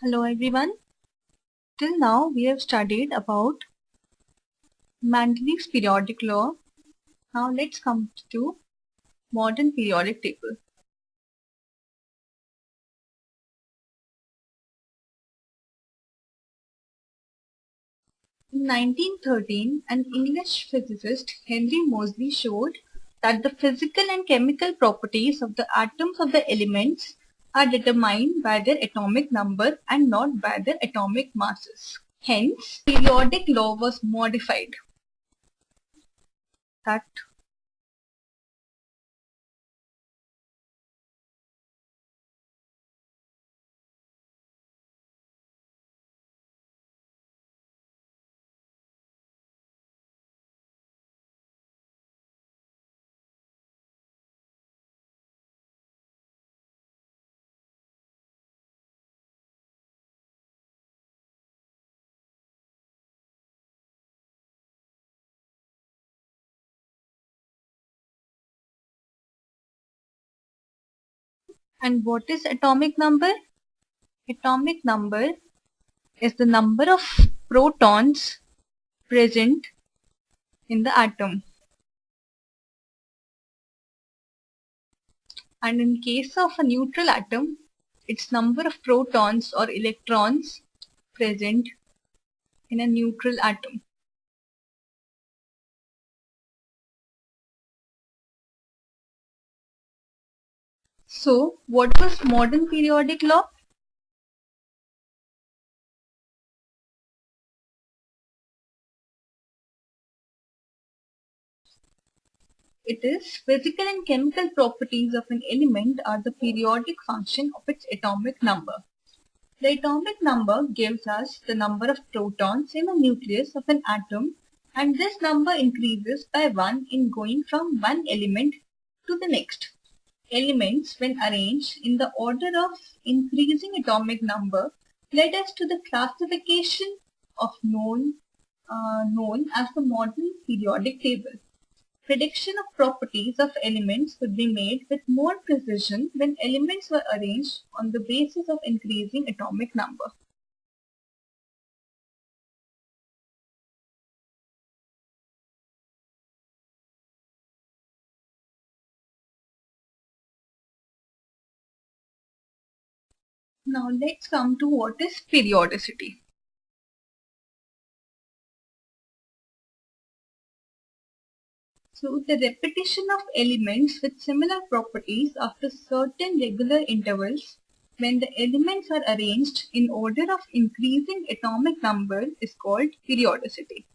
Hello everyone. Till now we have studied about Mendeleev's periodic law. Now let's come to modern periodic table. In 1913, an English physicist, Henry Moseley, showed that the physical and chemical properties of the atoms of the elements are determined by their atomic number and not by their atomic masses. Hence, periodic law was modified. That and what is atomic number? Atomic number is the number of protons present in the atom. And in case of a neutral atom, its number of protons or electrons present in a neutral atom. So, what was modern periodic law? It is physical and chemical properties of an element are the periodic function of its atomic number. The atomic number gives us the number of protons in the nucleus of an atom, and this number increases by 1 in going from one element to the next. Elements, when arranged in the order of increasing atomic number, led us to the classification of known as the modern periodic table. Prediction of properties of elements could be made with more precision when elements were arranged on the basis of increasing atomic number. Now let's come to what is periodicity. So the repetition of elements with similar properties after certain regular intervals when the elements are arranged in order of increasing atomic number is called periodicity.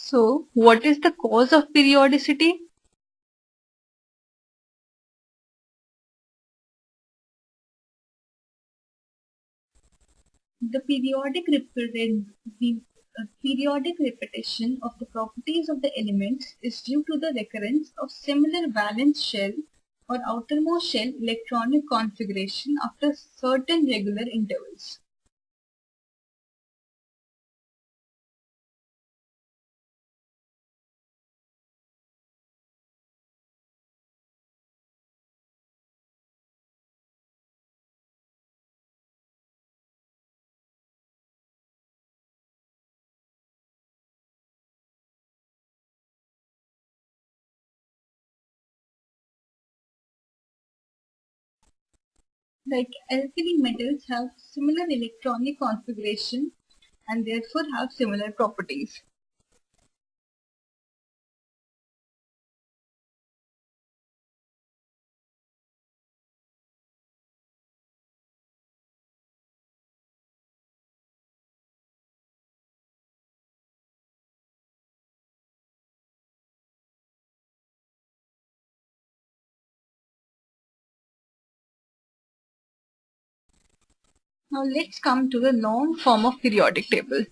So what is the cause of periodicity? The periodic repetition of the properties of the elements is due to the recurrence of similar valence shell or outermost shell electronic configuration after certain regular intervals. Like alkali metals have similar electronic configuration and therefore have similar properties. Now let's come to the long form of periodic table.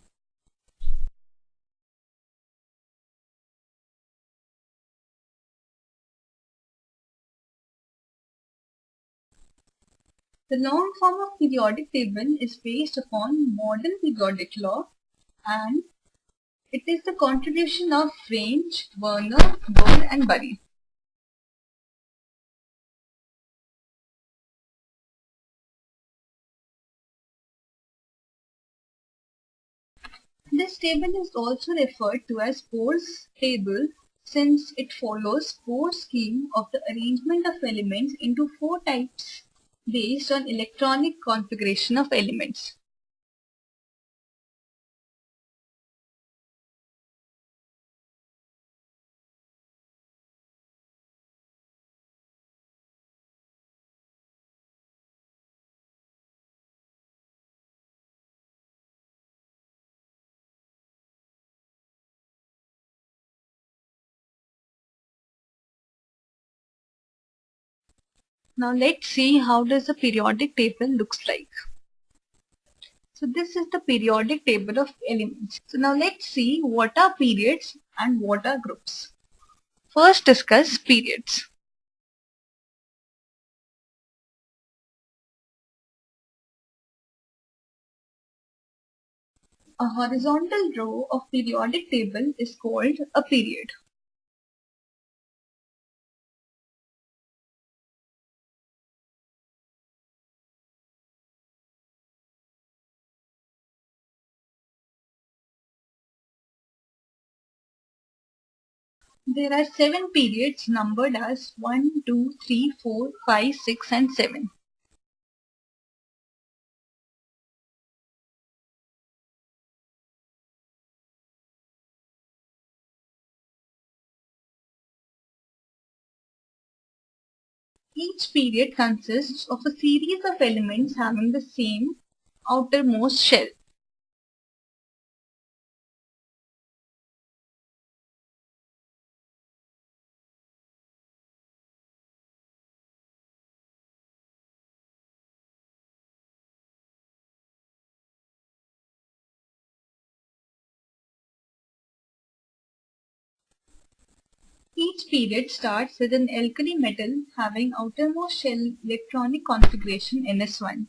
The long form of periodic table is based upon modern periodic law, and it is the contribution of Range, Werner, Bohr and Bury. This table is also referred to as Bohr's table since it follows Bohr's scheme of the arrangement of elements into four types based on electronic configuration of elements. Now let's see how does the periodic table looks like. So this is the periodic table of elements. So now let's see what are periods and what are groups. First discuss periods. A horizontal row of periodic table is called a period. There are 7 periods numbered as 1, 2, 3, 4, 5, 6 and 7. Each period consists of a series of elements having the same outermost shell. Each period starts with an alkali metal having outermost shell electronic configuration NS1.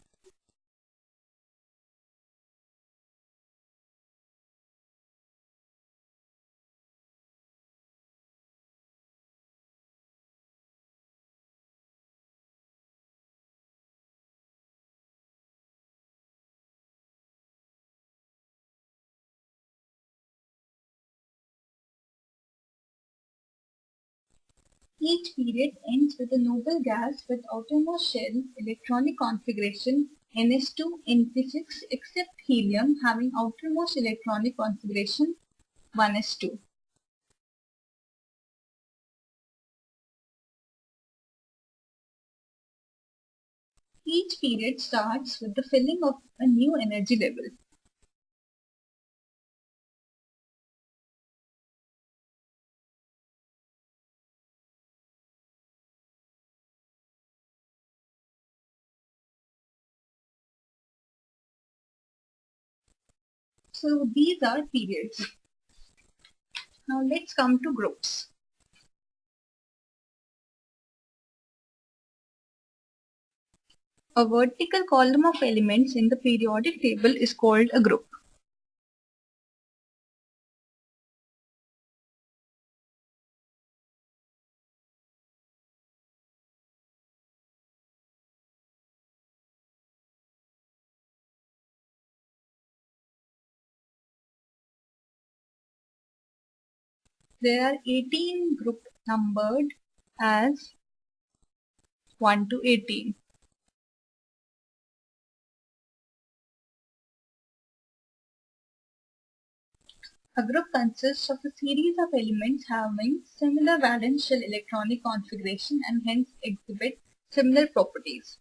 Each period ends with a noble gas with outermost shell electronic configuration Ns2 Np6 except helium having outermost electronic configuration 1s2. Each period starts with the filling of a new energy level. So these are periods. Now let's come to groups. A vertical column of elements in the periodic table is called a group. There are 18 groups numbered as 1 to 18. A group consists of a series of elements having similar valence shell electronic configuration and hence exhibit similar properties.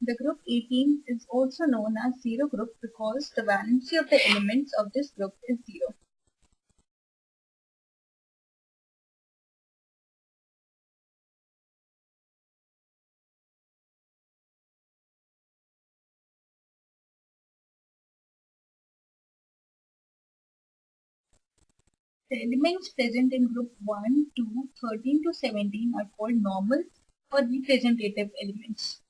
The group 18 is also known as zero group because the valency of the elements of this group is zero. The elements present in group 1, 2, 13 to 17 are called normal or representative elements.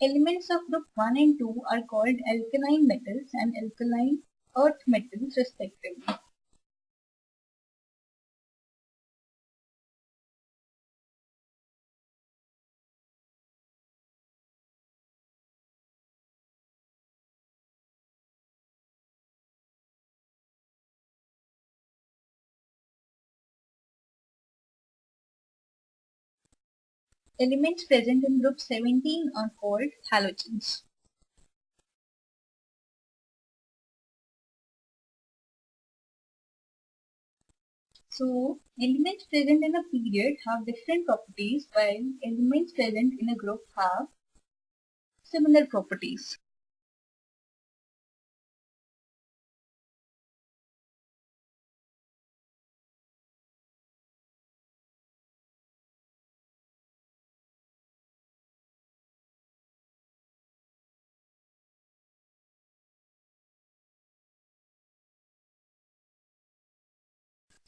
Elements of group 1 and 2 are called alkaline metals and alkaline earth metals respectively. Elements present in group 17 are called halogens. So, elements present in a period have different properties while elements present in a group have similar properties.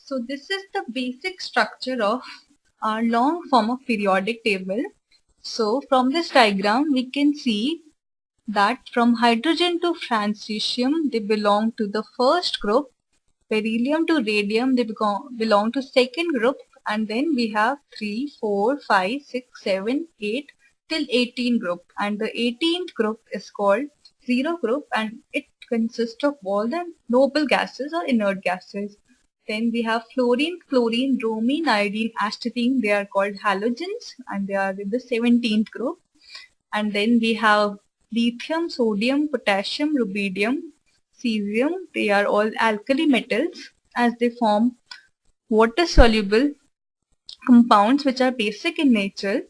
So this is the basic structure of our long form of periodic table. So from this diagram we can see that from hydrogen to francesium they belong to the first group, beryllium to radium they belong to second group, and then we have 3, 4, 5, 6, 7, 8 till 18 group, and the 18th group is called zero group and it consists of all the noble gases or inert gases. Then we have fluorine, chlorine, bromine, iodine, astatine. They are called halogens and they are in the 17th group. And then we have lithium, sodium, potassium, rubidium, cesium. They are all alkali metals as they form water soluble compounds which are basic in nature.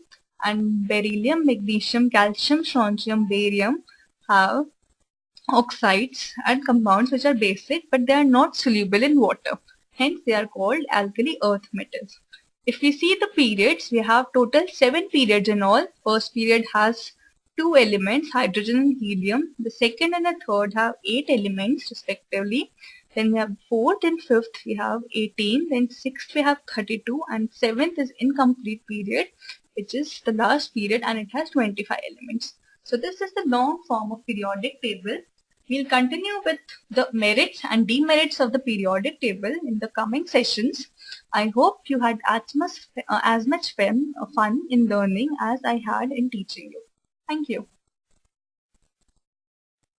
And beryllium, magnesium, calcium, strontium, barium have oxides and compounds which are basic but they are not soluble in water. Hence they are called alkali earth metals. If we see the periods, we have total 7 periods in all. First period has 2 elements, hydrogen and helium. The second and the third have 8 elements respectively. Then we have fourth and fifth we have 18. Then sixth we have 32 and seventh is incomplete period which is the last period and it has 25 elements. So this is the long form of periodic table. We'll continue with the merits and demerits of the periodic table in the coming sessions. I hope you had as much fun in learning as I had in teaching you. Thank you.